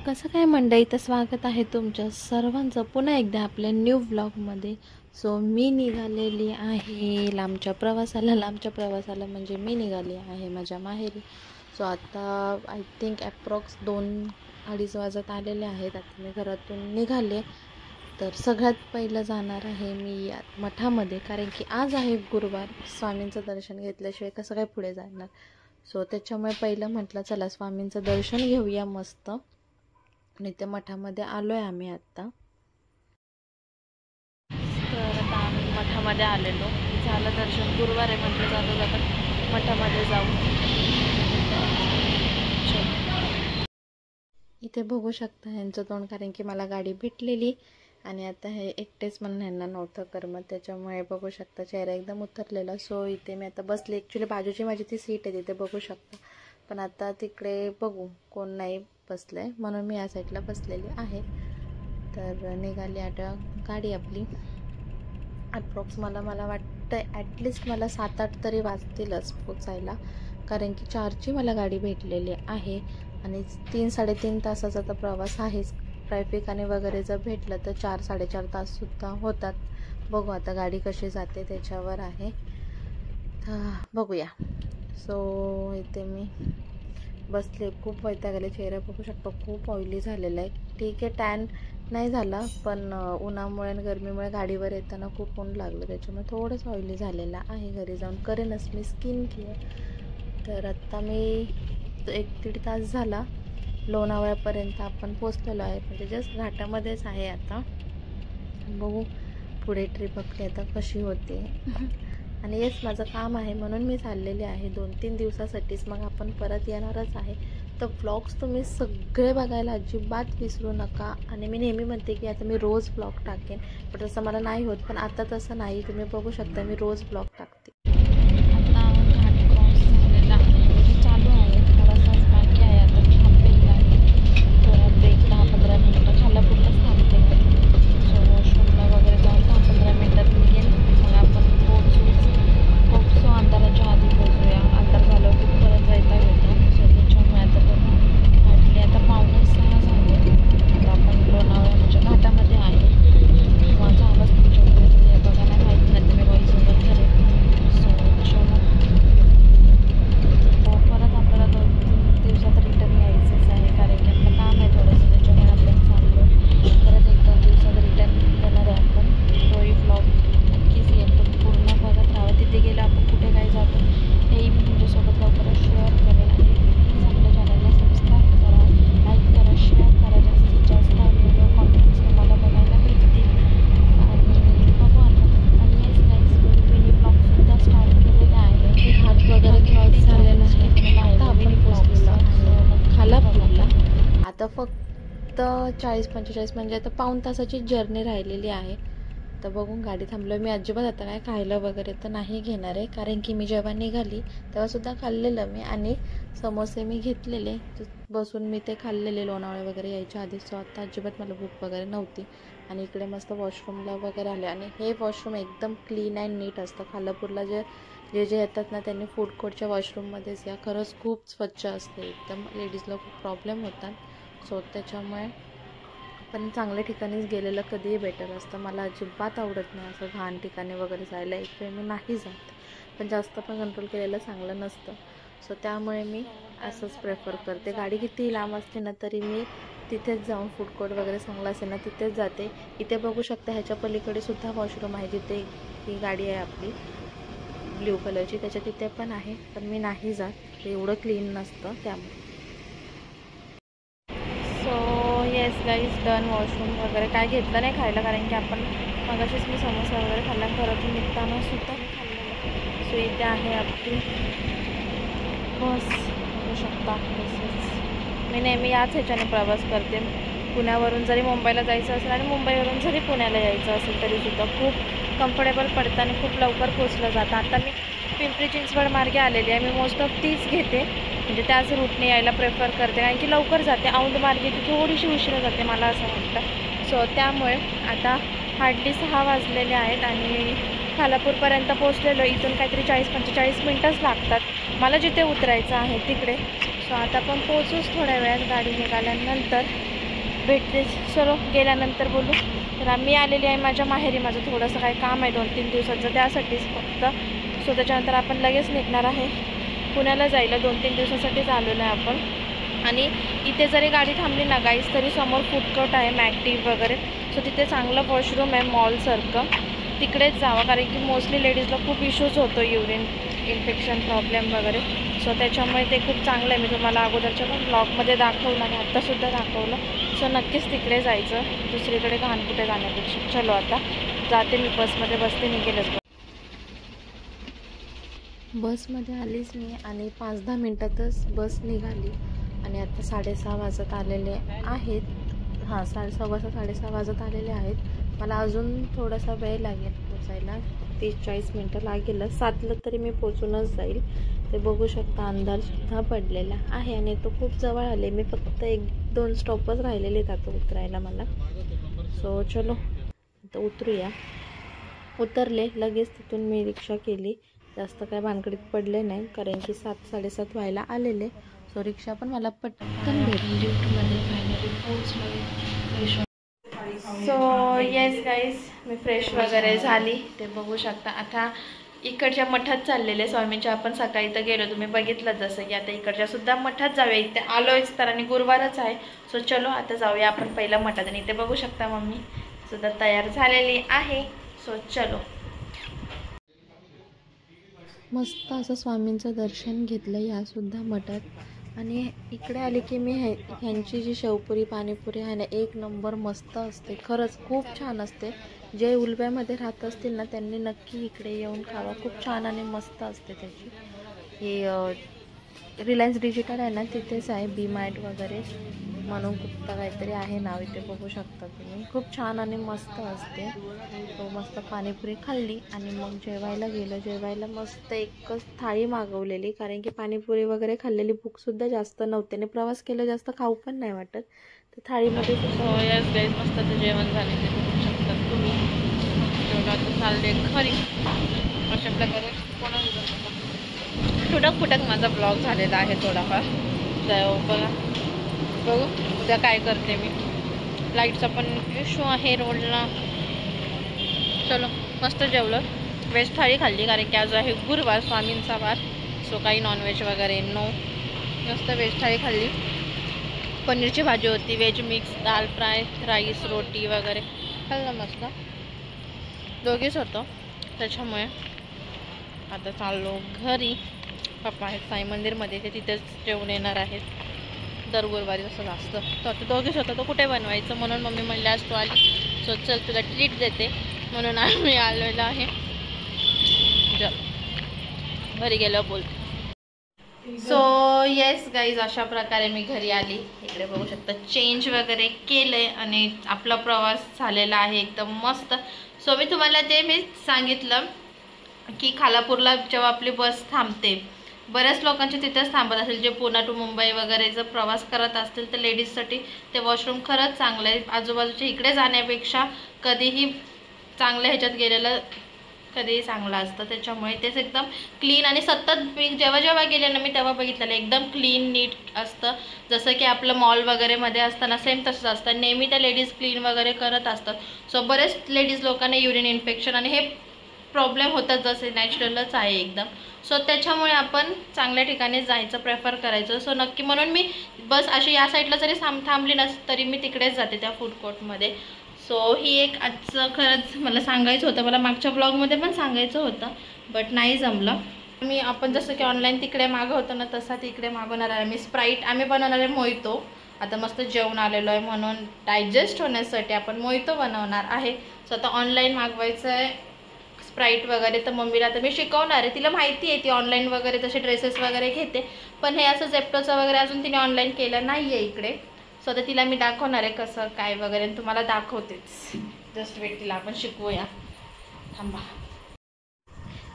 कसं काय मंडळी, तर स्वागत आहे तुमच्या सर्वांचं पुन्हा एकदा आपल्या न्यू व्लॉगमध्ये. सो मी निघालेली आहे लांबच्या प्रवासाला म्हणजे मी निघाली आहे माझ्या माहेरी. सो आता आय थिंक ॲप्रॉक्स 2-2:30 वाजत आलेले आहेत. आता मी घरातून निघाले. तर सगळ्यात पहिलं जाणार आहे मी मठामध्ये, कारण की आज आहे गुरुवार. स्वामींचं दर्शन घेतल्याशिवाय कसं काय पुढे जाणार. सो त्याच्यामुळे पहिलं म्हटलं चला स्वामींचं दर्शन घेऊया मस्त. आणि त्या मठामध्ये आलो आहे आम्ही आत्ता. तर आता आम्ही मठामध्ये आलेलो, झालं दर्शन. गुरुवार आहे म्हटलं जाता मठामध्ये जाऊ. इथे बघू शकता यांचं तोंड, कारण की मला गाडी भेटलेली आणि आता हे एकटेच म्हणून ह्यांना नव्हतं करमत, त्याच्यामुळे बघू शकता चेहरा एकदम उतरलेला. सो इथे मी आता बसले. ॲक्च्युली बाजूची माझी ती सीट आहे तिथे बघू शकता, पण आता तिकडे बघू कोण नाही बसलं आहे म्हणून मी या साईडला बसलेली आहे. तर निघाली आता गाडी आपली. ॲप्रॉक्स मला वाटतं ॲटलिस्ट मला 7-8 तरी वाजतीलच पोचायला, कारण की 4ची मला गाडी भेटलेली आहे आणि 3-3.5 तासाचा तर प्रवास आहेच. ट्रॅफिक आणि वगैरे जर भेटलं तर 4-4.5 ताससुद्धा होतात. बघू आता गाडी कशी जाते त्याच्यावर आहे. तर बघूया. सो इथे मी बसले. खूप वैताग आले. चेहरा बघू शकतो खूप ऑइली झालेला आहे. ठीक आहे, टॅन नाही झाला, पण उन्हामुळे आणि गरमीमुळे गाडीवर येताना खूप ऊन लागलं, त्याच्यामुळे थोडंसं ऑइली झालेलं आहे. घरी जाऊन करेनच मी स्किन केअर. तर आत्ता मी 1-1.5 तास झाला लोणावळ्यापर्यंत आपण पोचलेलो आहे, म्हणजे जस्ट घाटामध्येच आहे आता. बघू पुढे ट्रिप आपली आता कशी होते. आणि येस, माझं काम आहे म्हणून मी चाललेले आहे 2-3 दिवसासाठीच, मग आपण परत येणारच आहे. तर व्लॉग्स तुम्ही सगळे बघायला अजिबात विसरू नका. आणि मी नेहमी म्हणते की आता मी रोज व्लॉग टाकेन, पण तसं मला नाही होत. पण आता तसं नाही, तुम्ही बघू शकता मी रोज व्लॉग टाकते. आता घाट क्रॉस झालेला आहे, म्हणजे चालू आहे, थोडासाच बाकी आहे. आता थांबलेला आहे थोडा ब्रेक 10-15 मिनिटं. खालापूरलाच थांबते. सो वॉशरूमला वगैरे जाऊन 10-15 मिनिटात निघेल, मग आपण पोचू अंधाराच्या आधी पोचूया. अंधार झाल्यावर खूप परत जायला येतो. सो त्याच्यामुळे आता हार्डली आता 5:45 झाले. आता आपण लोणावळा म्हणजे घाटामध्ये आहे. माझा आवाज तुमच्याकडे बघायला माहीत नाही, तुम्ही व्हॉईस ओव्हर करेल. सो चलो, परत आपल्याला 2-3 दिवसात रिटर्न यायचंच आहे, कारण की आपलं काम आहे थोडंसं, त्याच्यामुळे आपण चाललो. परत 1-2 दिवसात रिटर्न येणार आहे आपण. तोही व्लॉग नक्कीच येईल, तुम्ही पूर्ण बघत राहा. तिथे गेलं आपण कुठे काय जातो हेही मी तुमच्यासोबत लवकरच शेअर करेन. आणि प्लीज आपल्या चॅनलला सबस्क्राईब करा, लाईक करा, शेअर करा. जास्तीत जास्त व्हिडिओ कॉन्टेंट्स तुम्हाला बघायला भेटतील. आणि बघू आता. आणि येस गाईज, मिनी ब्लॉगसुद्धा स्टार्ट केलेले आहे. ते घाट वगैरे क्रॉस झालेला आहे. आता आपण पोचलेलो खालापूरला. आता फक्त 40-45 म्हणजे आता 1.5 तासाची जर्नी राहिलेली आहे. तर बघून गाडी थांबलो. मी अजिबात आता काय खायला वगैरे तर नाही घेणार आहे, कारण की मी जेव्हा निघाली तेव्हासुद्धा खाल्लेलं मी, आणि समोसे मी घेतलेले बसून मी ते खाल्लेले लोणावळे वगैरे यायच्या आधी. सो आता अजिबात मला भूक वगैरे नव्हती. आणि इकडे मस्त वॉशरूमला वगैरे आले. आणि हे वॉशरूम एकदम क्लीन अँड नीट असतं. खालापूरला जे येतात ना त्यांनी फूड कोर्टच्या वॉशरूममध्येच या. खरंच खूप स्वच्छ असते एकदम. लेडीजला खूप प्रॉब्लेम होतात. सो त्याच्यामुळे पण चांगल्या ठिकाणीच गेलेलं कधीही बेटर असतं. मला अजिबात आवडत नाही असं घाण ठिकाणी वगैरे जायला. एक वेळ मी नाही जात, पण जास्त पण कंट्रोल केलेलं चांगलं नसतं. सो त्यामुळे मी असंच प्रेफर करते. गाडी किती लांब असते ना तरी मी तिथेच जाऊन फूड कोर्ट वगैरे चांगलं असेल ना तिथेच जाते. इथे बघू शकता ह्याच्या पलीकडे सुद्धा वॉशरूम आहे, जिथे ही गाडी आहे आपली ब्ल्यू कलरची, त्याच्या तिथे पण आहे, पण मी नाही जात, ते एवढं क्लीन नसतं त्यामुळे. So yes guys, done. Washroom वगैरे काय घेतलं नाही खायला, कारण की आपण मगाशीच मी समोसा वगैरे खाल्ला, घरातून निघताना सुद्धा मी खाल्लेलं. सो इथे आहे आपली बस, बघू शकता. बसेस मी नेहमी याच ह्याच्याने प्रवास करते. पुण्यावरून जरी मुंबईला जायचं असेल आणि मुंबईवरून जरी पुण्याला यायचं असेल तरीसुद्धा खूप कम्फर्टेबल पडतं आणि खूप लवकर पोचलं जातं. आता मी पिंपरी चिंचवड मार्गे आलेली आहे. मी मोस्ट ऑफ तीच घेते, म्हणजे त्याच रूटने यायला प्रेफर करते, कारण की लवकर जाते. औंध मार्गे ती थोडीशी उशिरा जाते मला असं वाटतं. सो त्यामुळे आता हार्डली 6 वाजलेले आहेत आणि खालापूरपर्यंत पोचलेलो. इथून काहीतरी 40-45 मिनटंच लागतात मला जिथे उतरायचं आहे तिकडे. सो आता आपण पोचूच थोड्या वेळात गाडी निघाल्यानंतर. भेटते. चलो गेल्यानंतर बोलू. तर आम्ही आलेली आहे माझ्या माहेरी. माझं थोडंसं काही काम आहे 2-3 दिवसाचं, त्यासाठीच फक्त. सो त्याच्यानंतर आपण लगेच निघणार आहे पुण्याला जायला. 2-3 दिवसासाठीच आलेलो आहे आपण. आणि इथे जरी गाडी थांबली ना गाईस तरी समोर फूड कोर्ट आहे मॅक्टिव्ह वगैरे. सो तिथे चांगलं वॉशरूम आहे मॉलसारखं, तिकडेच जावं. कारण की मोस्टली लेडीजला खूप इश्यूज होतो युरिन इन्फेक्शन प्रॉब्लेम वगैरे. सो त्याच्यामुळे ते खूप चांगलं आहे. मी तुम्हाला अगोदरच्या पण ब्लॉगमध्ये दाखवलं आणि आत्तासुद्धा दाखवलं. सो नक्कीच तिकडे जायचं, दुसरीकडे घाण कुठे जाण्यापेक्षा. चलो आता जाते मी बसमध्ये बसते, निघेलच. बसमध्ये आलीच मी आणि 5-10 मिनटातच बस निघाली. आणि आता 6:30 वाजत आलेले आहेत. हां, 6:15 वाजत आलेले आहेत. मला अजून थोडासा वेळ लागेल पोचायला, 30-40 मिनटं लागेलच. 7ला तरी मी पोचूनच जाईल. ते बघू शकता अंधारसुद्धा पडलेला आहे आणि तो खूप जवळ आले. मी फक्त 1-2 स्टॉपच राहिलेले आहेत आता उतरायला मला. सो चलो आता उतरूया. उतरले लगेच तिथून मी रिक्षा केली. जास्त काय भानगडीत पडले नाही कारण की 7-7:30 व्हायला आलेले. सो रिक्षा पण मला पटकन भेटली. लिफ्टमध्ये फायनली पोहोचलो. सो येस गाईज, मी फ्रेश वगैरे झाली, ते बघू शकता. आता इकडच्या मठात चाललेले स्वामींच्या. आपण सकाळी तर गेलो, तुम्ही बघितलं जसं की. आता इकडच्या सुद्धा मठात जाऊया. इथे आलोयच तर आणि गुरुवारच आहे. सो चलो आता जाऊया आपण पहिल्या मठात. आणि इथे बघू शकता मम्मी सुद्धा तयार झालेली आहे. सो चलो. मस्त असं स्वामींचं दर्शन घेतलं यासुद्धा मठात. आणि इकडे आले की मी ह्यांची जी शेवपुरी पाणीपुरी आहे ना, 1 नंबर मस्त असते. खरंच खूप छान असते. जे उलव्यामध्ये राहत असतील ना त्यांनी नक्की इकडे येऊन खावा. खूप छान आणि मस्त असते त्याची. हे रिलायन्स डिजिटल आहे ना, तिथेच आहे. बी मार्ट वगैरे म्हणून कुठं काहीतरी आहे नाव, इथे बघू शकता तुम्ही. खूप छान आणि मस्त असते. तो मस्त पाणीपुरी खाल्ली आणि मग जेवायला गेलं. जेवायला मस्त एकच थाळी मागवलेली कारण की पाणीपुरी वगैरे खाल्लेली भूकसुद्धा जास्त नव्हते आणि प्रवास केलं जास्त खाऊ पण नाही वाटत. तर थाळीमध्ये मस्त जेवण झाले ते बघू शकता तुम्ही. आता चालले घरी. अशा प्रकारे तुटक फुटक माझा ब्लॉग झालेला आहे थोडाफार. बघा बघू उद्या काय करते मी. लाईटचा पण इश्यू आहे रोडला. चलो मस्त जेवलं. व्हेज थाळी खाल्ली कारण की आज आहे गुरुवार, स्वामींचा वार. सो काही नॉनव्हेज वगैरे नो. मस्त व्हेज थाळी खाल्ली. पनीरची भाजी होती, व्हेज मिक्स, दाल फ्राय, राईस, रोटी वगैरे खाल्लं मस्त. दोघीच होतो त्याच्यामुळे. आता चाललो घरी. पप्पा आहेत साई मंदिरमध्ये, ते तिथेच जेवून येणार आहेत दर गुरुवारी असं असतं. तर आता दोघीच होतं तर कुठे बनवायचं, म्हणून मम्मी म्हणली आज तू आली सो चल तुला ट्रीट देते, म्हणून आम्ही आलेलो आहे. घरी गेल्यावर बोलते. सो येस गाईज, अशा प्रकारे मी घरी आली. इकडे बघू शकता चेंज वगैरे केलंय आणि आपला प्रवास झालेला आहे एकदम मस्त. सो मी तुम्हाला ते मी सांगितलं की खालापूरला जेव्हा आपली बस थांबते, बऱ्याच लोकांची तिथेच थांबत असेल जे पुणे टू मुंबई वगैरे जर प्रवास करत असतील तर लेडीजसाठी ते वॉशरूम खरंच चांगलं आहे. आजूबाजूच्या इकडे जाण्यापेक्षा कधीही चांगल्या ह्याच्यात गेलेलं कधीही चांगलं असतं. त्याच्यामुळे तेच एकदम क्लीन आणि सतत मी जेव्हा जेव्हा गेले ना मी तेव्हा बघितलेलं एकदम क्लीन नीट असतं. जसं की आपलं मॉल वगैरेमध्ये असतं ना, सेम तसंच असतं. नेहमी त्या लेडीज क्लीन वगैरे करत असतात. सो बरेच लेडीज लोकांना युरिन इन्फेक्शन आणि हे प्रॉब्लेम होतात जसे नॅचरलच आहे एकदम. सो त्याच्यामुळे आपण चांगल्या ठिकाणी जायचं प्रेफर करायचं. सो नक्की म्हणून मी बस अशी या साईडला जरी थांबली नस तरी मी तिकडेच जाते त्या फूड कोर्टमध्ये. सो ही एक आजचं खरंच मला सांगायचं होतं. मला मागच्या ब्लॉगमध्ये पण सांगायचं होतं बट नाही जमलं. आपण जसं की ऑनलाईन तिकडे मागवतो ना तसा तिकडे मागवणार आहे मी स्प्राईट. आम्ही बनवणार आहे मोहितो. आता मस्त जेवण आलेलो आहे म्हणून डायजेस्ट होण्यासाठी आपण मोहितो बनवणार आहे. सो आता ऑनलाईन मागवायचं आहे स्प्राईट वगैरे. तर मम्मीला आता मी शिकवणार आहे. तिला माहिती आहे ती ऑनलाईन वगैरे तसे ड्रेसेस वगैरे घेते, पण हे असं झेप्टोचं वगैरे अजून तिने ऑनलाईन केलं नाही आहे इकडे. सो आता तिला मी दाखवणार आहे कसं काय वगैरे आणि तुम्हाला दाखवतेच. जस्ट वेट, तिला आपण शिकवूया. थांबा.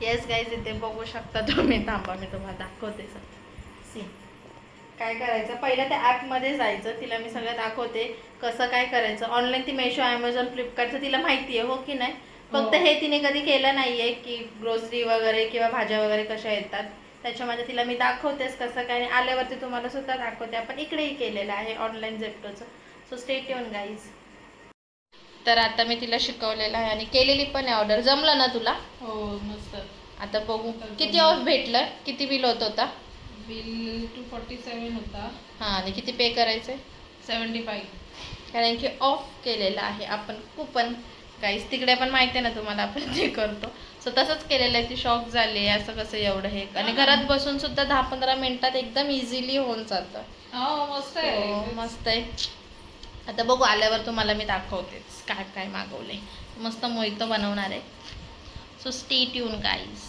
येस गाईज, इथे बघू शकता तुम्ही. थांबा मी तुम्हाला दाखवते सी काय करायचं. पहिलं त्या ॲपमध्ये जायचं. तिला मी सगळं दाखवते कसं काय करायचं. ऑनलाईन ती मेशो, ॲमेझॉन, फ्लिपकार्टचं तिला माहिती आहे हो की नाही. फक्त हे तिने कधी केलं नाही आहे की ग्रोसरी वगैरे किंवा भाज्या वगैरे कशा येतात. त्याच्यामध्ये तिला मी दाखवतेच कसं काय. आल्यावरती तुम्हाला सुद्धा दाखवते. आपण इकडेही केलेलं आहे ऑनलाईन झेप्टोचं. So stay tuned guys. तर आता मी तिला शिकवलेलं आहे आणि केलेली पण आहे ऑर्डर. जमलं ना तुला? हो मस्त. आता बघू किती ऑफ भेटलं, किती बिल होत होता? बिल 247 होता. हां, आणि किती पे करायचं? 75. कारण की ऑफ केलेलं आहे आपण कुपन. काहीच तिकडे पण माहिती आहे ना तुम्हाला, आपण ते करतो. सो तसंच केलेलं आहे. ती शॉक झाली असं कसं एवढं हे. आणि घरात बसून सुद्धा 10-15 मिनिटात एकदम इझिली होऊन जातं. मस्त आहे. मस्त आहे. आता बघू आल्यावर तुम्हाला मी दाखवतेच काय काय मागवले. मस्त मोहितो बनवणार आहे. So stay tuned guys.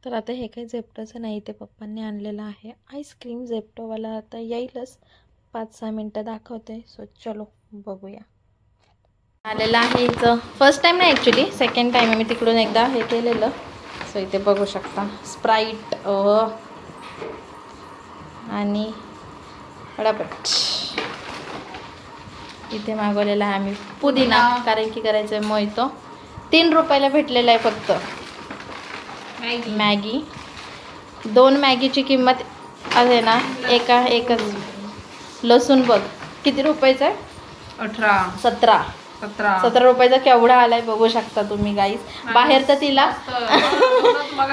तर आता हे काही झेप्टोचं नाही, ते पप्पांनी आणलेलं आहे आईस्क्रीम. झेप्टोवाला आता येईलच, 5-6 मिनटं दाखवते. सो चलो बघूया. आलेलं आहे हिचं फर्स्ट टाईम नाही, ॲक्च्युली सेकंड टाईम आहे. मी तिकडून एकदा हे केलेलं. सो इथे बघू शकता स्प्राईट आणि पटापट. इथे मागवलेला आहे आम्ही पुदिना, कारण की करायचं आहे मोहितो. 3 रुपयाला भेटलेला आहे फक्त मॅगी. 2 मॅगीची किंमत आहे ना, एकच. लसूण बघ किती रुपयाचं आहे? 17 रुपयाचा केवढा आलाय बघू शकता तुम्ही गाईज. बाहेर तर तिला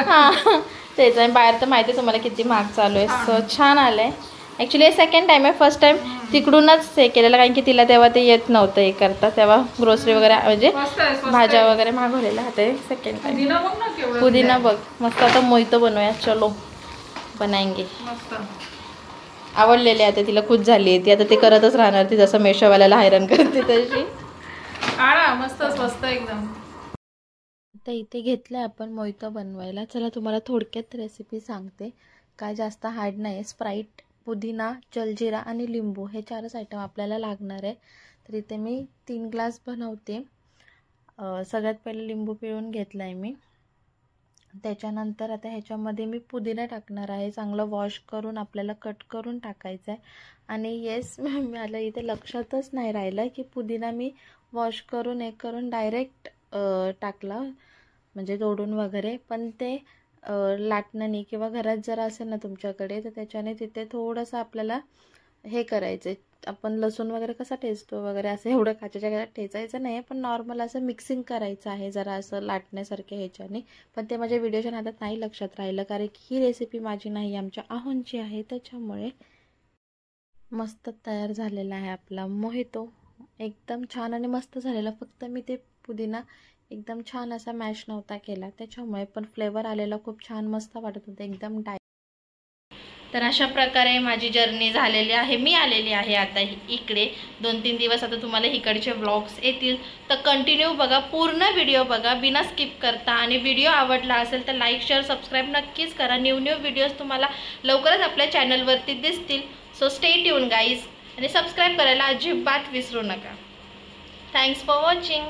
हां तेच आहे, बाहेर तर माहिती आहे तुम्हाला किती महाग चालू आहे. सो छान आलंय. ॲक्च्युली हे सेकंड टाईम आहे. फर्स्ट टाईम तिकडूनच हे केलेलं, कारण की तिला तेव्हा ते येत नव्हतं हे करता. तेव्हा ग्रोसरी वगैरे म्हणजे भाज्या वगैरे मागवलेल्या. आता सेकंड टाईम पुदिना बघ मस्त. आता मोहितो बनवूया, चलो बनाएंगे. आवडलेले आता तिला खुश झाली आहे ती. आता ते करतच राहणार ती, जसं मेशोवाल्याला हैराण करते तशी. मस्त स्वस्त एकदम. आता इथे घेतलं आपण मोहितो बनवायला. चला तुम्हाला थोडक्यात रेसिपी सांगते, काय जास्त हार्ड नाही. स्प्राईट, पुदिना, जलजिरा आणि लिंबू हे 4च आयटम आपल्याला लागणार आहे. तर इथे मी 3 ग्लास बनवते. सगळ्यात पहिले लिंबू पिळून घेतला आहे मी. त्याच्यानंतर आता ह्याच्यामध्ये मी पुदिना टाकणार आहे. चांगलं वॉश करून आपल्याला कट करून टाकायचं आहे. आणि येस मला इथे लक्षातच नाही राहिलं की पुदिना मी वॉश करून डायरेक्ट टाकला, म्हणजे तोडून वगैरे. पण ते लाटण्याने किंवा घरात जर असेल ना तुमच्याकडे, तर त्याच्याने तिथे थोडंसं आपल्याला हे करायचं. आपण लसूण वगैरे कसा ठेचतो वगैरे असं एवढं काचेच्या घरात ठेचायचं नाही, पण नॉर्मल असं मिक्सिंग करायचं आहे जरा असं लाटण्यासारख्या ह्याच्याने. पण ते माझ्या व्हिडिओच्या नादात नाही लक्षात राहिलं, कारण की ही रेसिपी माझी नाही, आमच्या आहोंची आहे. त्याच्यामुळे मस्त तयार झालेला आहे आपला मोहितो. एकदम छान आणि मस्त झालेला. फक्त मी ते पुदिना एकदम छान असा मॅश नव्हता केला त्याच्यामुळे, पण फ्लेवर आलेला खूप छान मस्त वाटत होतं एकदम तर अशा प्रकारे माझी जर्नी झालेली आहे. मी आलेली आहे आता इकडे 2-3 दिवस. आता तुम्हाला इकडचे व्लॉग्स येतील, तर कंटिन्यू बघा, पूर्ण व्हिडिओ बघा बिना स्किप करता. आणि व्हिडिओ आवडला असेल तर लाईक, शेअर, सबस्क्राईब नक्कीच करा. न्यू व्हिडिओज तुम्हाला लवकरच आपल्या चॅनलवरती दिसतील. सो स्टे ट्यून गाईज, आणि सबस्क्राईब करायला अजिबात विसरू नका. Thanks for watching.